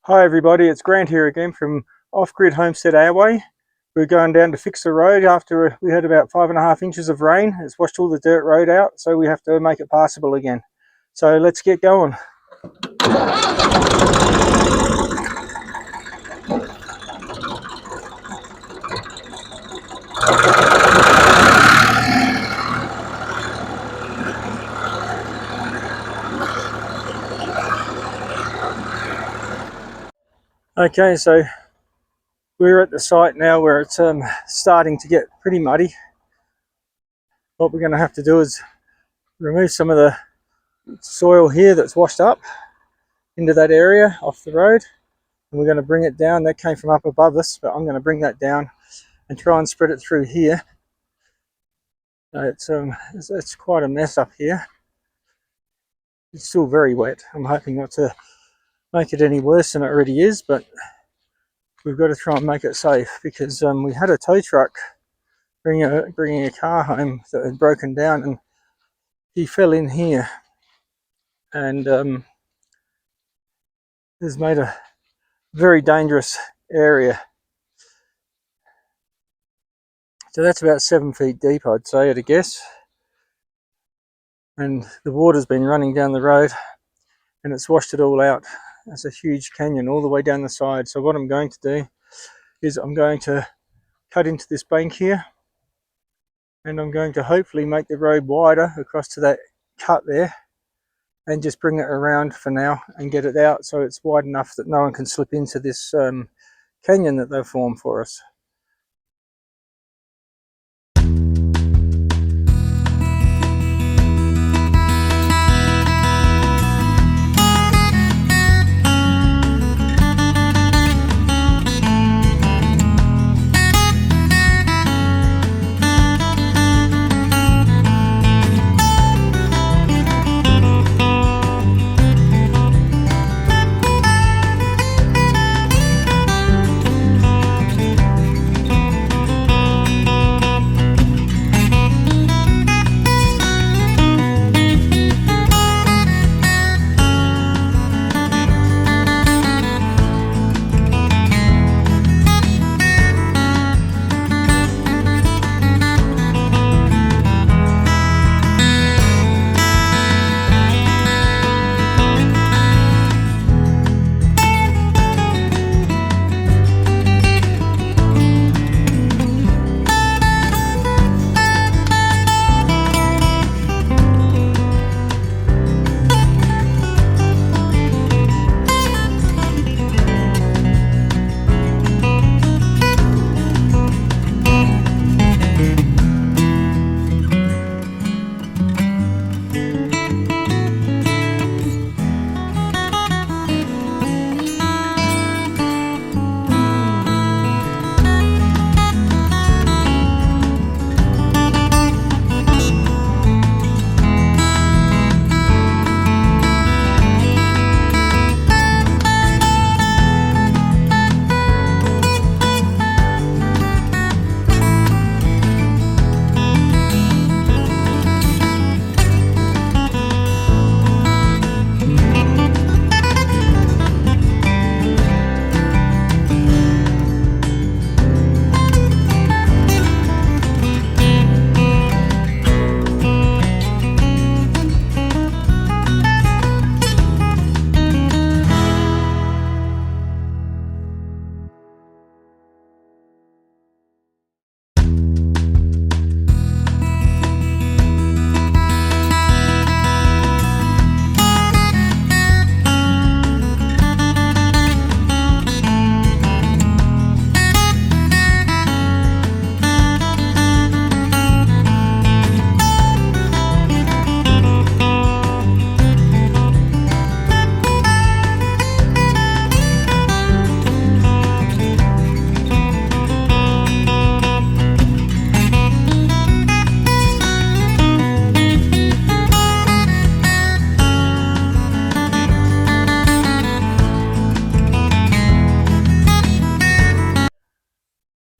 Hi everybody, it's Grant here again from Off-Grid Homestead Airway. We're going down to fix the road after we had about 5.5 inches of rain. It's washed all the dirt road out, so we have to make it passable again. So let's get going. Okay, so we're at the site now where it's starting to get pretty muddy. What we're going to have to do is remove some of the soil here that's washed up into that area off the road, and we're going to bring it down. That came from up above us, but I'm going to bring that down and try and spread it through here. It's quite a mess up here. It's still very wet. I'm hoping not to make it any worse than it already is, but we've got to try and make it safe, because we had a tow truck bringing a car home that had broken down, and he fell in here and has made a very dangerous area. So that's about 7 feet deep, I'd say, at a guess. And the water's been running down the road and it's washed it all out. There's a huge canyon all the way down the side. So what I'm going to do is I'm going to cut into this bank here, and I'm going to hopefully make the road wider across to that cut there, and just bring it around for now and get it out so it's wide enough that no one can slip into this canyon that they've formed for us.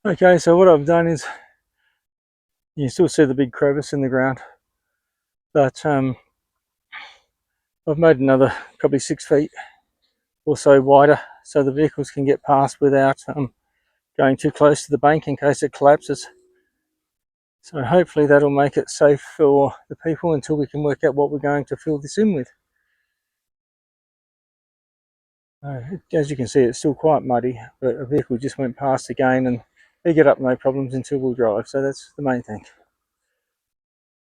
Okay, so what I've done is, you still see the big crevice in the ground, but I've made another probably 6 feet or so wider so the vehicles can get past without going too close to the bank in case it collapses. So hopefully that'll make it safe for the people until we can work out what we're going to fill this in with. As you can see, it's still quite muddy, but a vehicle just went past again and they get up no problems in two-wheel drive, so that's the main thing.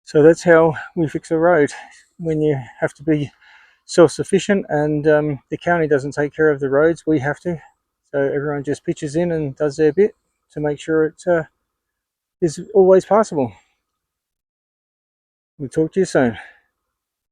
So that's how we fix a road. When you have to be self-sufficient and the county doesn't take care of the roads, we have to. So everyone just pitches in and does their bit to make sure it is always passable. We'll talk to you soon.